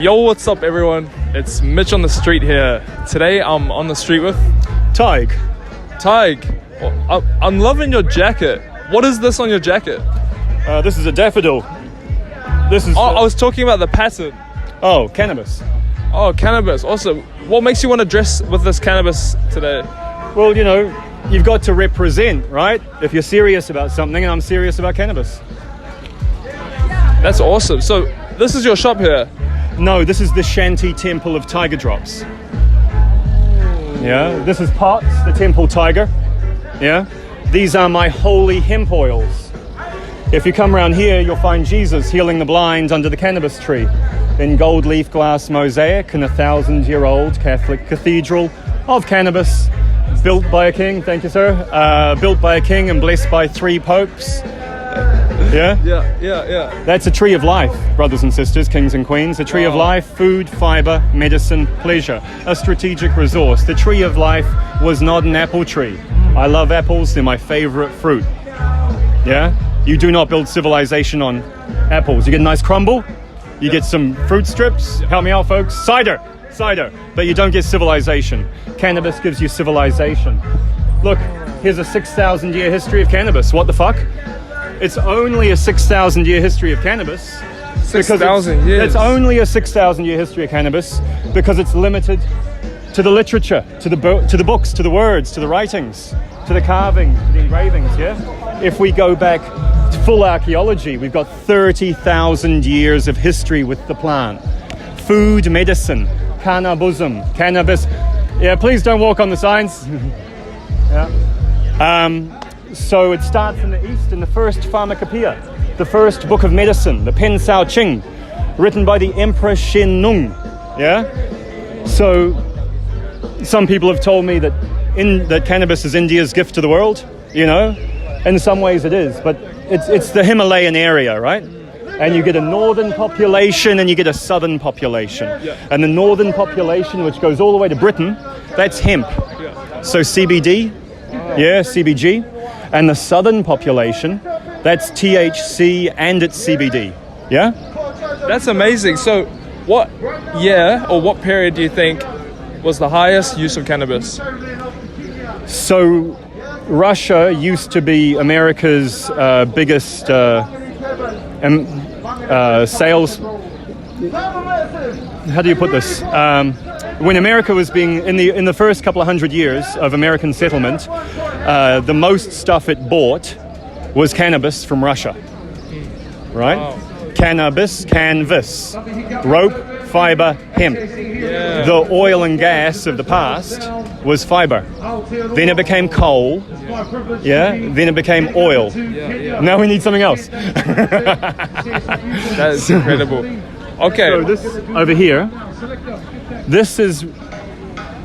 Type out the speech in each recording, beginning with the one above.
Yo, what's up everyone? It's Mitch on the street here. Today I'm on the street with Tig. I'm loving your jacket. What is this on your jacket? This is a daffodil. This is... I was talking about the pattern. Oh, cannabis. Oh, cannabis. Awesome. What makes you want to dress with this cannabis today? Well, you know, you've got to represent, right? If you're serious about something, and I'm serious about cannabis. That's awesome. So this is your shop here? No, this is the Shanti Temple of Tiger Drops. Yeah, this is Potts, the Temple Tiger. Yeah, these are my holy hemp oils. If you come around here, you'll find Jesus healing the blind under the cannabis tree in gold leaf glass mosaic in a 1,000-year-old Catholic cathedral of cannabis, built by a king. Thank you, sir. Built by a king and blessed by 3 popes. Yeah. That's a tree of life, brothers and sisters, kings and queens. A tree of life, food, fiber, medicine, pleasure. A strategic resource. The tree of life was not an apple tree. I love apples, they're my favorite fruit. Yeah? You do not build civilization on apples. You get a nice crumble, you get some fruit strips. Help me out, folks. Cider. But you don't get civilization. Cannabis gives you civilization. Look, here's a 6,000-year history of cannabis. What the fuck? It's only a 6,000-year history of cannabis. 6,000 years? It's only a 6,000-year history of cannabis because it's limited to the literature, to the books, to the words, to the writings, to the carving, to the engravings, yeah? If we go back to full archaeology, we've got 30,000 years of history with the plant. Food, medicine, cannabis. Yeah, please don't walk on the signs. Yeah. So it starts in the East in the first Pharmacopoeia, the first book of medicine, the Pen Sao Ching, written by the Emperor Shen Nung. Yeah? So some people have told me that cannabis is India's gift to the world, you know? In some ways it is, but it's the Himalayan area, right? And you get a northern population and you get a southern population. Yeah. And the northern population, which goes all the way to Britain, that's hemp. Yeah. So CBD, CBG. And the southern population, that's THC and it's CBD. Yeah? That's amazing. So what year or what period do you think was the highest use of cannabis? So Russia used to be America's biggest sales... How do you put this? When America was being in the first couple of 100 years of American settlement, the most stuff it bought was cannabis from Russia, right? Wow. Cannabis, canvas, rope, fiber, hemp. Yeah. The oil and gas of the past was fiber. Then it became coal. Yeah. Then it became oil. Yeah. Now we need something else. That is incredible. Okay. So this over here, this is,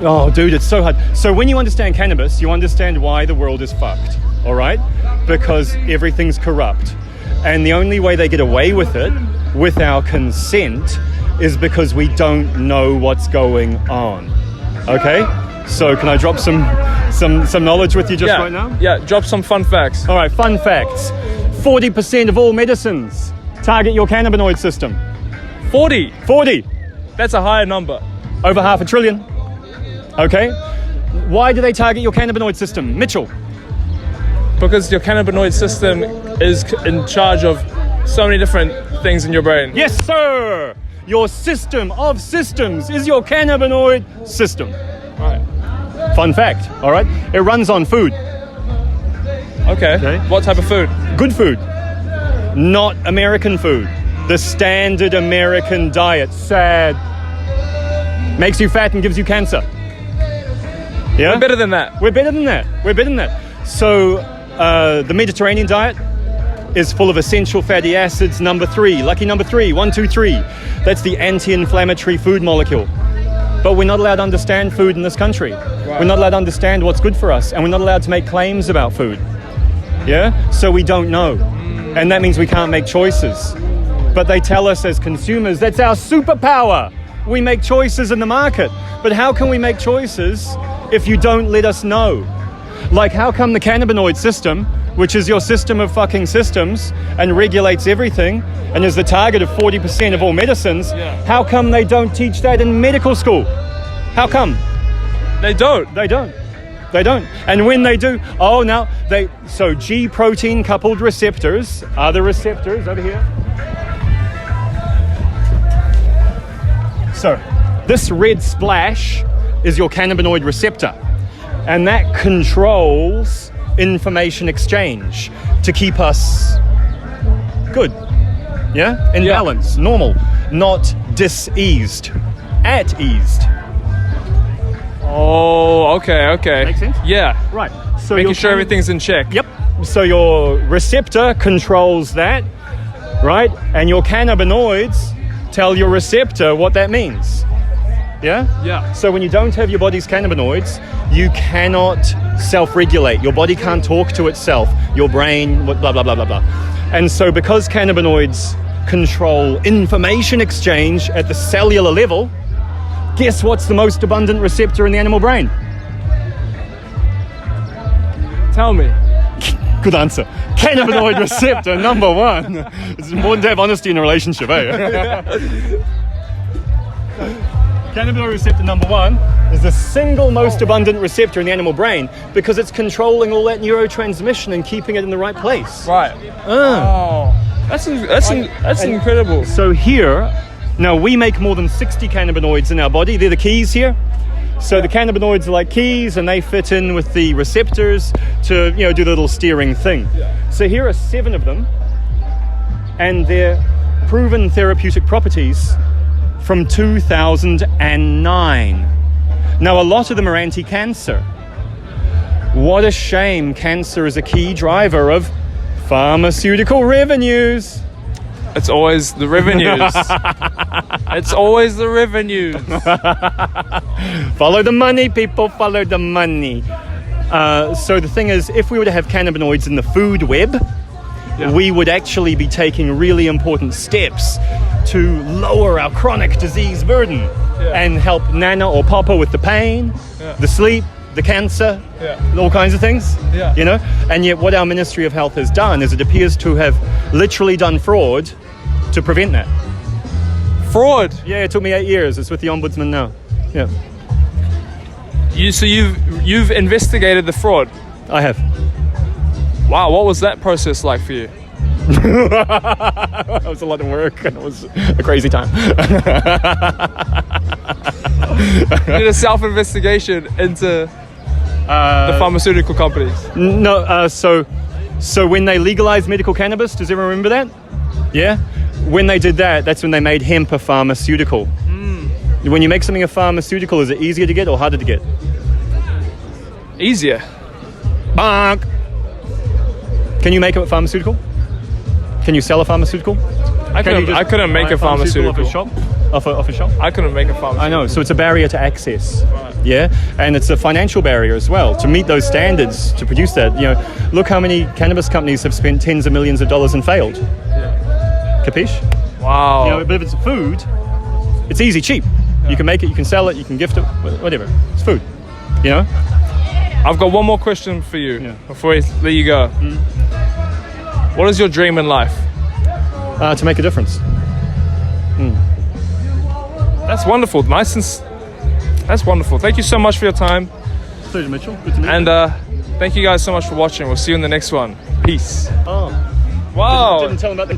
oh dude, it's so hard. So when you understand cannabis, you understand why the world is fucked, all right? Because everything's corrupt. And the only way they get away with it, with our consent, is because we don't know what's going on, okay? So can I drop some knowledge with you right now? Yeah, drop some fun facts. All right, fun facts. 40% of all medicines target your cannabinoid system. 40. 40. That's a higher number. Over 500 billion. Okay. Why do they target your cannabinoid system? Mitchell. Because your cannabinoid system is in charge of so many different things in your brain. Yes, sir. Your system of systems is your cannabinoid system. All right. Fun fact. All right. It runs on food. Okay. What type of food? Good food. Not American food. The standard American diet. Sad. Makes you fat and gives you cancer. Yeah? We're better than that. We're better than that. So the Mediterranean diet is full of essential fatty acids, number 3. Lucky number 3. 1, 2, 3. That's the anti-inflammatory food molecule. But we're not allowed to understand food in this country. Right. We're not allowed to understand what's good for us. And we're not allowed to make claims about food. Yeah? So we don't know. And that means we can't make choices. But they tell us as consumers, that's our superpower. We make choices in the market. But how can we make choices if you don't let us know? Like, how come the cannabinoid system which is your system of fucking systems and regulates everything and is the target of 40% of all medicines, how come they don't teach that in medical school? How come? They don't. They don't. They don't. And when they do, so G protein coupled receptors are the receptors over here. So this red splash is your cannabinoid receptor, and that controls information exchange to keep us good, in balance, normal, not diseased, at eased. Oh, okay. Make sense? Yeah. Right. So Making sure everything's in check. Yep. So your receptor controls that, right? And your cannabinoids tell your receptor what that means. Yeah? Yeah. So when you don't have your body's cannabinoids, you cannot self-regulate. Your body can't talk to itself. Your brain, blah, blah, blah, blah, blah. And so because cannabinoids control information exchange at the cellular level, guess what's the most abundant receptor in the animal brain? Tell me. Good answer. Cannabinoid receptor number 1. It's important to have honesty in a relationship, eh? Cannabinoid receptor number 1 is the single most abundant receptor in the animal brain because it's controlling all that neurotransmission and keeping it in the right place. Right. Oh, that's incredible. So here, now we make more than 60 cannabinoids in our body. They're the keys here. So the cannabinoids are like keys, and they fit in with the receptors to, do the little steering thing. So here are 7 of them, and they're proven therapeutic properties from 2009. Now, a lot of them are anti-cancer. What a shame cancer is a key driver of pharmaceutical revenues. It's always the revenues. It's always the revenues. Follow the money, people, follow the money. So the thing is, if we were to have cannabinoids in the food web, we would actually be taking really important steps to lower our chronic disease burden and help Nana or Papa with the pain, the sleep, the cancer, all kinds of things, And yet what our Ministry of Health has done is it appears to have literally done fraud to prevent that. Fraud? Yeah, it took me 8 years. It's with the Ombudsman now. Yeah. So you've investigated the fraud? I have. Wow, what was that process like for you? That was a lot of work and it was a crazy time. You did a self-investigation into the pharmaceutical companies? No, so when they legalized medical cannabis, does everyone remember that? Yeah? When they did that, that's when they made hemp a pharmaceutical. When you make something a pharmaceutical, is it easier to get or harder to get? Easier. Bonk! Can you make a pharmaceutical? Can you sell a pharmaceutical? I couldn't make a pharmaceutical. Off a shop? Off a shop? I couldn't make a pharmaceutical. I know, so it's a barrier to access. Right. Yeah, and it's a financial barrier as well to meet those standards to produce that. Look how many cannabis companies have spent tens of millions of dollars and failed. Capiche? Wow. But if it's food, it's easy, cheap. You can make it, you can sell it, you can gift it, whatever. It's food. I've got one more question for you before I let you go. What is your dream in life? To make a difference. That's wonderful. That's wonderful. Thank you so much for your time. Pleasure, Mitchell. Good to meet you. And thank you guys so much for watching. We'll see you in the next one. Peace. Oh. Wow. Didn't tell them about